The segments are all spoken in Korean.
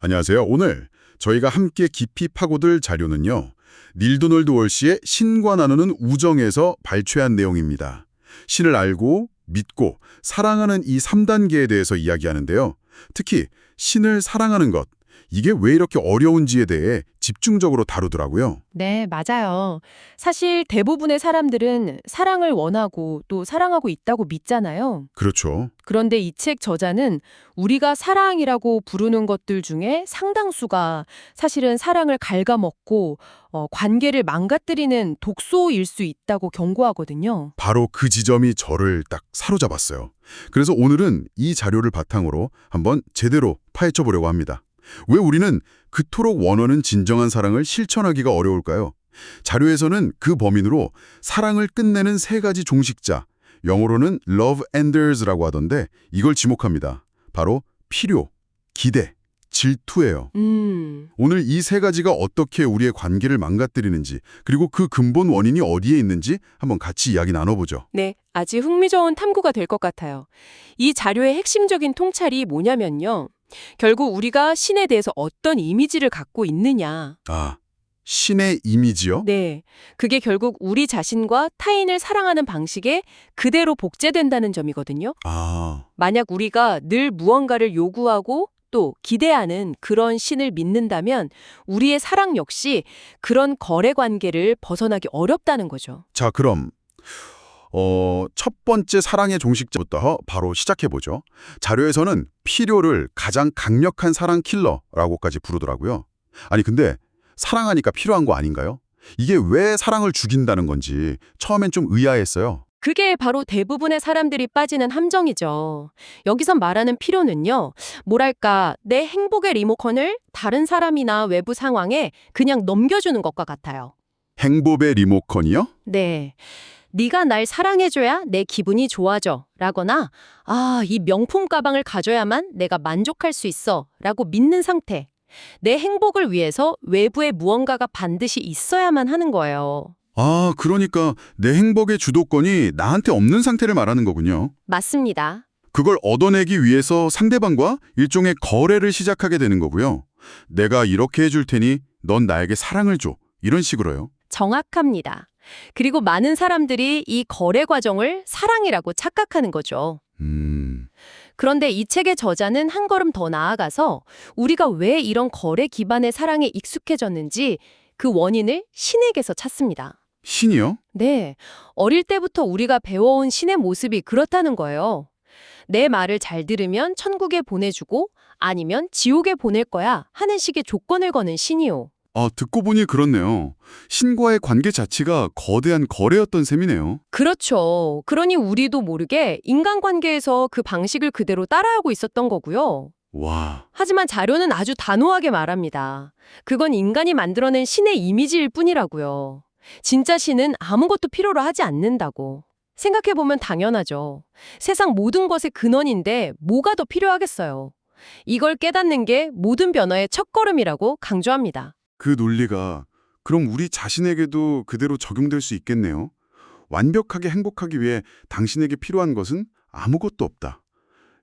안녕하세요. 오늘 저희가 함께 깊이 파고들 자료는요. 닐 도널드 월시의 신과 나누는 우정에서 발췌한 내용입니다. 신을 알고, 믿고, 사랑하는 이 3단계에 대해서 이야기하는데요. 특히 신을 사랑하는 것, 이게 왜 이렇게 어려운지에 대해 집중적으로 다루더라고요. 네, 맞아요. 사실 대부분의 사람들은 사랑을 원하고 또 사랑하고 있다고 믿잖아요. 그렇죠. 그런데 이 책 저자는 우리가 사랑이라고 부르는 것들 중에 상당수가 사실은 사랑을 갉아먹고 관계를 망가뜨리는 독소일 수 있다고 경고하거든요. 바로 그 지점이 저를 딱 사로잡았어요. 그래서 오늘은 이 자료를 바탕으로 한번 제대로 파헤쳐 보려고 합니다. 왜 우리는 그토록 원하는 진정한 사랑을 실천하기가 어려울까요? 자료에서는 그 범인으로 사랑을 끝내는 3가지 종식자, 영어로는 love enders라고 하던데 이걸 지목합니다. 바로 필요, 기대, 질투예요. 오늘 이 3가지가 어떻게 우리의 관계를 망가뜨리는지, 그리고 그 근본 원인이 어디에 있는지 한번 같이 이야기 나눠보죠. 네, 아주 흥미로운 탐구가 될 것 같아요. 이 자료의 핵심적인 통찰이 뭐냐면요. 결국 우리가 신에 대해서 어떤 이미지를 갖고 있느냐. 아, 신의 이미지요? 네, 그게 결국 우리 자신과 타인을 사랑하는 방식에 그대로 복제된다는 점이거든요. 아, 만약 우리가 늘 무언가를 요구하고 또 기대하는 그런 신을 믿는다면 우리의 사랑 역시 그런 거래 관계를 벗어나기 어렵다는 거죠. 자, 그럼 첫 번째 사랑의 종식자부터 바로 시작해보죠. 자료에서는 필요를 가장 강력한 사랑 킬러라고까지 부르더라고요. 아니 근데 사랑하니까 필요한 거 아닌가요? 이게 왜 사랑을 죽인다는 건지 처음엔 좀 의아했어요. 그게 바로 대부분의 사람들이 빠지는 함정이죠. 여기서 말하는 필요는요, 뭐랄까, 내 행복의 리모컨을 다른 사람이나 외부 상황에 그냥 넘겨주는 것과 같아요. 행복의 리모컨이요? 네. 네가 날 사랑해줘야 내 기분이 좋아져 라거나 이 명품 가방을 가져야만 내가 만족할 수 있어 라고 믿는 상태. 내 행복을 위해서 외부에 무언가가 반드시 있어야만 하는 거예요. 아, 그러니까 내 행복의 주도권이 나한테 없는 상태를 말하는 거군요. 맞습니다. 그걸 얻어내기 위해서 상대방과 일종의 거래를 시작하게 되는 거고요. 내가 이렇게 해줄 테니 넌 나에게 사랑을 줘. 이런 식으로요. 정확합니다. 그리고 많은 사람들이 이 거래 과정을 사랑이라고 착각하는 거죠. 그런데 이 책의 저자는 한 걸음 더 나아가서 우리가 왜 이런 거래 기반의 사랑에 익숙해졌는지 그 원인을 신에게서 찾습니다. 신이요? 네, 어릴 때부터 우리가 배워온 신의 모습이 그렇다는 거예요. 내 말을 잘 들으면 천국에 보내주고 아니면 지옥에 보낼 거야 하는 식의 조건을 거는 신이요. 아, 듣고 보니 그렇네요. 신과의 관계 자체가 거대한 거래였던 셈이네요. 그렇죠. 그러니 우리도 모르게 인간관계에서 그 방식을 그대로 따라하고 있었던 거고요. 와, 하지만 자료는 아주 단호하게 말합니다. 그건 인간이 만들어낸 신의 이미지일 뿐이라고요. 진짜 신은 아무것도 필요로 하지 않는다고. 생각해보면 당연하죠. 세상 모든 것의 근원인데 뭐가 더 필요하겠어요. 이걸 깨닫는 게 모든 변화의 첫걸음이라고 강조합니다. 그 논리가 그럼 우리 자신에게도 그대로 적용될 수 있겠네요. 완벽하게 행복하기 위해 당신에게 필요한 것은 아무것도 없다.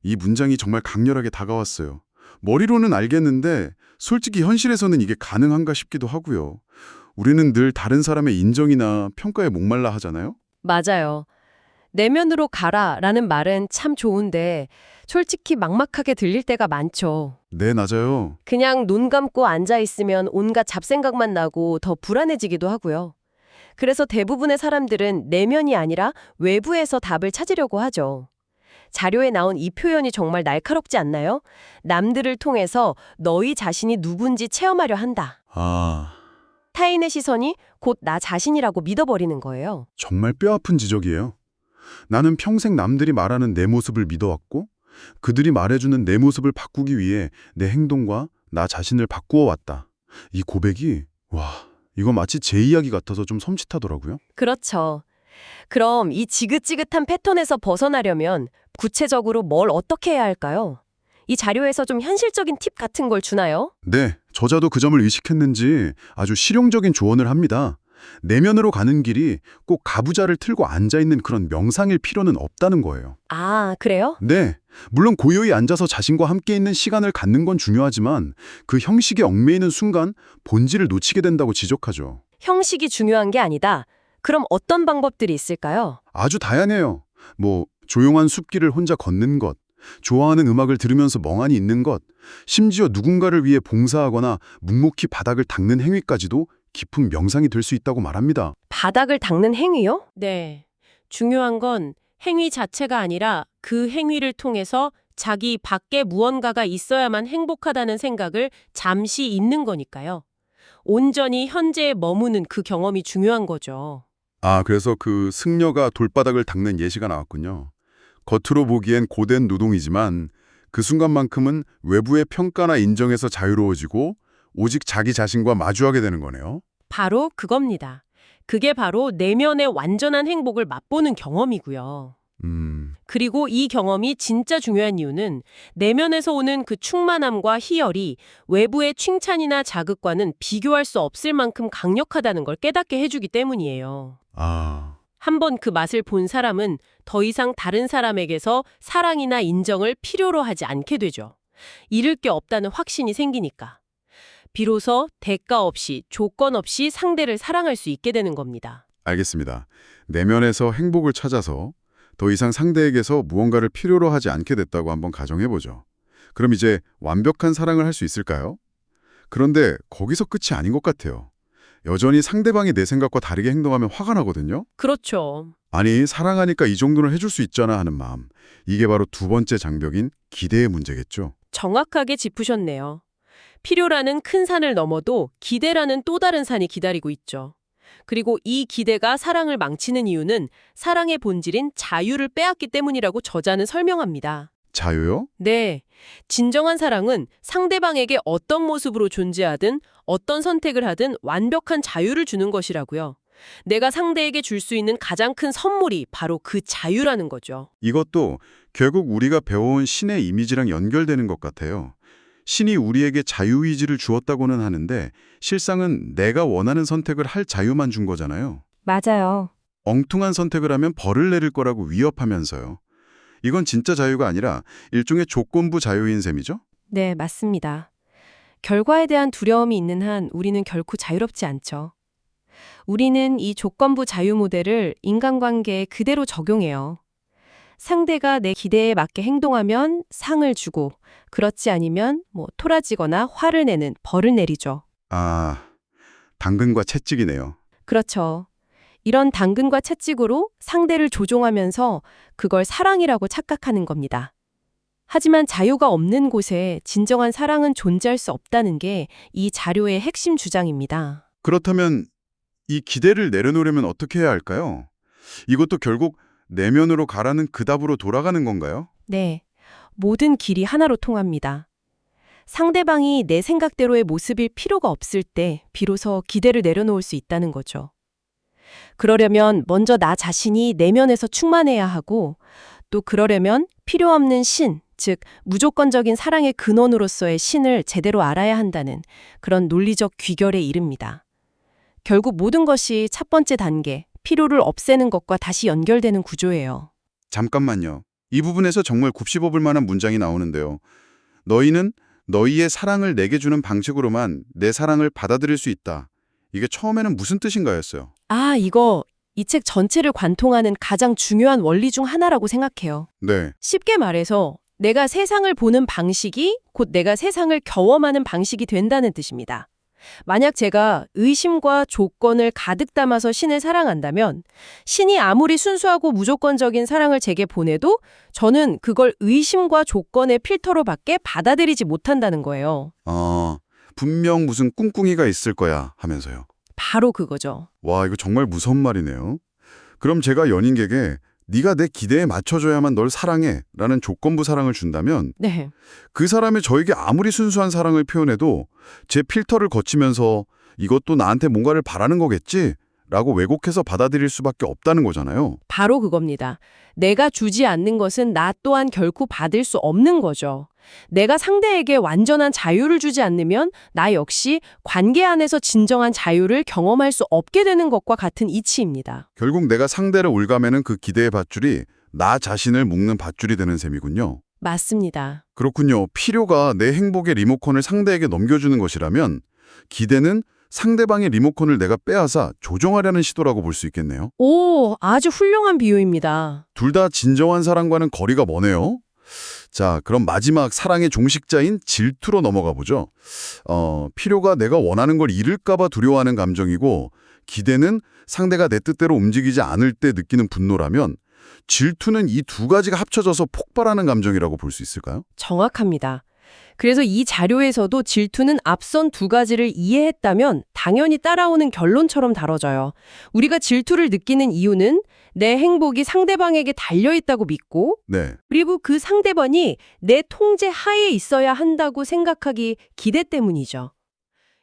이 문장이 정말 강렬하게 다가왔어요. 머리로는 알겠는데 솔직히 현실에서는 이게 가능한가 싶기도 하고요. 우리는 늘 다른 사람의 인정이나 평가에 목말라 하잖아요. 맞아요. 내면으로 가라라는 말은 참 좋은데 솔직히 막막하게 들릴 때가 많죠. 네, 맞아요. 그냥 눈 감고 앉아 있으면 온갖 잡생각만 나고 더 불안해지기도 하고요. 그래서 대부분의 사람들은 내면이 아니라 외부에서 답을 찾으려고 하죠. 자료에 나온 이 표현이 정말 날카롭지 않나요? 남들을 통해서 너희 자신이 누군지 체험하려 한다. 아, 타인의 시선이 곧 나 자신이라고 믿어버리는 거예요. 정말 뼈아픈 지적이에요. 나는 평생 남들이 말하는 내 모습을 믿어왔고 그들이 말해주는 내 모습을 바꾸기 위해 내 행동과 나 자신을 바꾸어 왔다. 이 고백이 이거 마치 제 이야기 같아서 좀 섬찟하더라고요. 그렇죠. 그럼 이 지긋지긋한 패턴에서 벗어나려면 구체적으로 뭘 어떻게 해야 할까요? 이 자료에서 좀 현실적인 팁 같은 걸 주나요? 네, 저자도 그 점을 의식했는지 아주 실용적인 조언을 합니다. 내면으로 가는 길이 꼭 가부좌를 틀고 앉아있는 그런 명상일 필요는 없다는 거예요. 아, 그래요? 네, 물론 고요히 앉아서 자신과 함께 있는 시간을 갖는 건 중요하지만 그 형식에 얽매이는 순간 본질을 놓치게 된다고 지적하죠. 형식이 중요한 게 아니다. 그럼 어떤 방법들이 있을까요? 아주 다양해요. 조용한 숲길을 혼자 걷는 것, 좋아하는 음악을 들으면서 멍하니 있는 것, 심지어 누군가를 위해 봉사하거나 묵묵히 바닥을 닦는 행위까지도 깊은 명상이 될 수 있다고 말합니다. 바닥을 닦는 행위요? 네. 중요한 건 행위 자체가 아니라 그 행위를 통해서 자기 밖에 무언가가 있어야만 행복하다는 생각을 잠시 잊는 거니까요. 온전히 현재에 머무는 그 경험이 중요한 거죠. 아, 그래서 그 승려가 돌바닥을 닦는 예시가 나왔군요. 겉으로 보기엔 고된 노동이지만 그 순간만큼은 외부의 평가나 인정에서 자유로워지고 오직 자기 자신과 마주하게 되는 거네요. 바로 그겁니다. 그게 바로 내면의 완전한 행복을 맛보는 경험이고요. 그리고 이 경험이 진짜 중요한 이유는 내면에서 오는 그 충만함과 희열이 외부의 칭찬이나 자극과는 비교할 수 없을 만큼 강력하다는 걸 깨닫게 해주기 때문이에요. 아, 한번 그 맛을 본 사람은 더 이상 다른 사람에게서 사랑이나 인정을 필요로 하지 않게 되죠. 잃을 게 없다는 확신이 생기니까. 비로소 대가 없이 조건 없이 상대를 사랑할 수 있게 되는 겁니다. 알겠습니다. 내면에서 행복을 찾아서 더 이상 상대에게서 무언가를 필요로 하지 않게 됐다고 한번 가정해보죠. 그럼 이제 완벽한 사랑을 할 수 있을까요? 그런데 거기서 끝이 아닌 것 같아요. 여전히 상대방이 내 생각과 다르게 행동하면 화가 나거든요. 그렇죠. 아니, 사랑하니까 이 정도는 해줄 수 있잖아 하는 마음. 이게 바로 두 번째 장벽인 기대의 문제겠죠. 정확하게 짚으셨네요. 필요라는 큰 산을 넘어도 기대라는 또 다른 산이 기다리고 있죠. 그리고 이 기대가 사랑을 망치는 이유는 사랑의 본질인 자유를 빼앗기 때문이라고 저자는 설명합니다. 자유요? 네. 진정한 사랑은 상대방에게 어떤 모습으로 존재하든 어떤 선택을 하든 완벽한 자유를 주는 것이라고요. 내가 상대에게 줄 수 있는 가장 큰 선물이 바로 그 자유라는 거죠. 이것도 결국 우리가 배워온 신의 이미지랑 연결되는 것 같아요. 신이 우리에게 자유의지를 주었다고는 하는데 실상은 내가 원하는 선택을 할 자유만 준 거잖아요. 맞아요. 엉뚱한 선택을 하면 벌을 내릴 거라고 위협하면서요. 이건 진짜 자유가 아니라 일종의 조건부 자유인 셈이죠? 네, 맞습니다. 결과에 대한 두려움이 있는 한 우리는 결코 자유롭지 않죠. 우리는 이 조건부 자유 모델을 인간관계에 그대로 적용해요. 상대가 내 기대에 맞게 행동하면 상을 주고, 그렇지 않으면 토라지거나 화를 내는 벌을 내리죠. 아, 당근과 채찍이네요. 그렇죠. 이런 당근과 채찍으로 상대를 조종하면서 그걸 사랑이라고 착각하는 겁니다. 하지만 자유가 없는 곳에 진정한 사랑은 존재할 수 없다는 게 이 자료의 핵심 주장입니다. 그렇다면 이 기대를 내려놓으려면 어떻게 해야 할까요? 이것도 결국 내면으로 가라는 그 답으로 돌아가는 건가요? 네, 모든 길이 하나로 통합니다. 상대방이 내 생각대로의 모습일 필요가 없을 때 비로소 기대를 내려놓을 수 있다는 거죠. 그러려면 먼저 나 자신이 내면에서 충만해야 하고, 또 그러려면 필요 없는 신, 즉 무조건적인 사랑의 근원으로서의 신을 제대로 알아야 한다는 그런 논리적 귀결에 이릅니다. 결국 모든 것이 첫 번째 단계, 필요를 없애는 것과 다시 연결되는 구조예요. 잠깐만요. 이 부분에서 정말 굽씹어볼 만한 문장이 나오는데요. 너희는 너희의 사랑을 내게 주는 방식으로만 내 사랑을 받아들일 수 있다. 이게 처음에는 무슨 뜻인가였어요? 아, 이거 이 책 전체를 관통하는 가장 중요한 원리 중 하나라고 생각해요. 네. 쉽게 말해서 내가 세상을 보는 방식이 곧 내가 세상을 경험하는 방식이 된다는 뜻입니다. 만약 제가 의심과 조건을 가득 담아서 신을 사랑한다면 신이 아무리 순수하고 무조건적인 사랑을 제게 보내도 저는 그걸 의심과 조건의 필터로밖에 받아들이지 못한다는 거예요. 분명 무슨 꿍꿍이가 있을 거야 하면서요. 바로 그거죠. 와, 이거 정말 무서운 말이네요. 그럼 제가 연인에게 네가 내 기대에 맞춰줘야만 널 사랑해 라는 조건부 사랑을 준다면 네. 그 사람이 저에게 아무리 순수한 사랑을 표현해도 제 필터를 거치면서 이것도 나한테 뭔가를 바라는 거겠지? 라고 왜곡해서 받아들일 수밖에 없다는 거잖아요. 바로 그겁니다. 내가 주지 않는 것은 나 또한 결코 받을 수 없는 거죠. 내가 상대에게 완전한 자유를 주지 않으면 나 역시 관계 안에서 진정한 자유를 경험할 수 없게 되는 것과 같은 이치입니다. 결국 내가 상대를 올가매는 그 기대의 밧줄이 나 자신을 묶는 밧줄이 되는 셈이군요. 맞습니다. 그렇군요. 필요가 내 행복의 리모컨을 상대에게 넘겨주는 것이라면 기대는 상대방의 리모컨을 내가 빼앗아 조종하려는 시도라고 볼 수 있겠네요. 오, 아주 훌륭한 비유입니다. 둘 다 진정한 사랑과는 거리가 머네요. 자, 그럼 마지막 사랑의 종식자인 질투로 넘어가 보죠. 필요가 내가 원하는 걸 잃을까 봐 두려워하는 감정이고 기대는 상대가 내 뜻대로 움직이지 않을 때 느끼는 분노라면 질투는 이 두 가지가 합쳐져서 폭발하는 감정이라고 볼 수 있을까요? 정확합니다. 그래서 이 자료에서도 질투는 앞선 두 가지를 이해했다면 당연히 따라오는 결론처럼 다뤄져요. 우리가 질투를 느끼는 이유는 내 행복이 상대방에게 달려있다고 믿고 네. 그리고 그 상대방이 내 통제 하에 있어야 한다고 생각하기 기대 때문이죠.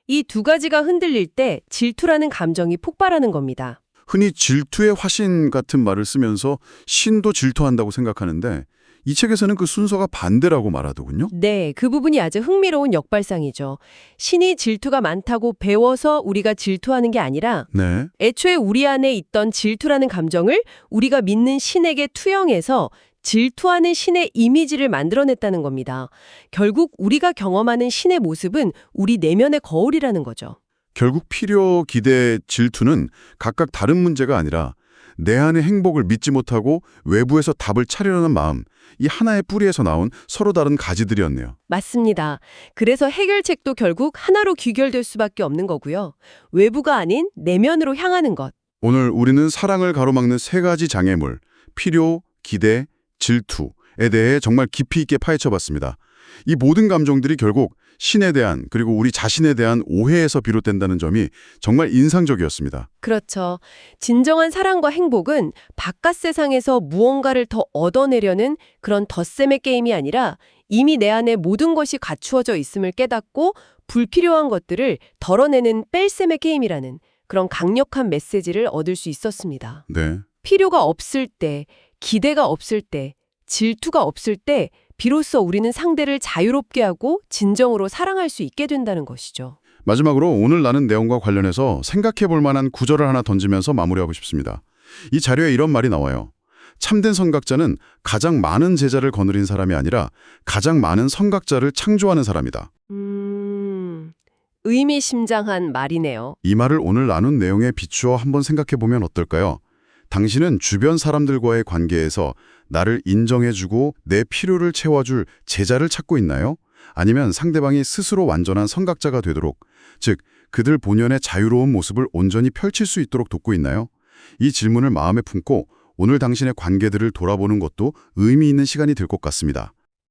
이 두 가지가 흔들릴 때 질투라는 감정이 폭발하는 겁니다. 흔히 질투의 화신 같은 말을 쓰면서 신도 질투한다고 생각하는데 이 책에서는 그 순서가 반대라고 말하더군요. 네, 그 부분이 아주 흥미로운 역발상이죠. 신이 질투가 많다고 배워서 우리가 질투하는 게 아니라 네. 애초에 우리 안에 있던 질투라는 감정을 우리가 믿는 신에게 투영해서 질투하는 신의 이미지를 만들어냈다는 겁니다. 결국 우리가 경험하는 신의 모습은 우리 내면의 거울이라는 거죠. 결국 필요, 기대, 질투는 각각 다른 문제가 아니라 내 안의 행복을 믿지 못하고 외부에서 답을 찾으려는 마음, 이 하나의 뿌리에서 나온 서로 다른 가지들이었네요. 맞습니다. 그래서 해결책도 결국 하나로 귀결될 수밖에 없는 거고요. 외부가 아닌 내면으로 향하는 것. 오늘 우리는 사랑을 가로막는 세 가지 장애물, 필요, 기대, 질투에 대해 정말 깊이 있게 파헤쳐봤습니다. 이 모든 감정들이 결국 신에 대한 그리고 우리 자신에 대한 오해에서 비롯된다는 점이 정말 인상적이었습니다. 그렇죠. 진정한 사랑과 행복은 바깥 세상에서 무언가를 더 얻어내려는 그런 덧셈의 게임이 아니라 이미 내 안에 모든 것이 갖추어져 있음을 깨닫고 불필요한 것들을 덜어내는 뺄셈의 게임이라는 그런 강력한 메시지를 얻을 수 있었습니다. 네. 필요가 없을 때, 기대가 없을 때, 질투가 없을 때 비로소 우리는 상대를 자유롭게 하고 진정으로 사랑할 수 있게 된다는 것이죠. 마지막으로 오늘 나눈 내용과 관련해서 생각해 볼 만한 구절을 하나 던지면서 마무리하고 싶습니다. 이 자료에 이런 말이 나와요. 참된 선각자는 가장 많은 제자를 거느린 사람이 아니라 가장 많은 선각자를 창조하는 사람이다. 의미심장한 말이네요. 이 말을 오늘 나눈 내용에 비추어 한번 생각해 보면 어떨까요? 당신은 주변 사람들과의 관계에서 나를 인정해주고 내 필요를 채워줄 제자를 찾고 있나요? 아니면 상대방이 스스로 완전한 선각자가 되도록, 즉 그들 본연의 자유로운 모습을 온전히 펼칠 수 있도록 돕고 있나요? 이 질문을 마음에 품고 오늘 당신의 관계들을 돌아보는 것도 의미 있는 시간이 될 것 같습니다.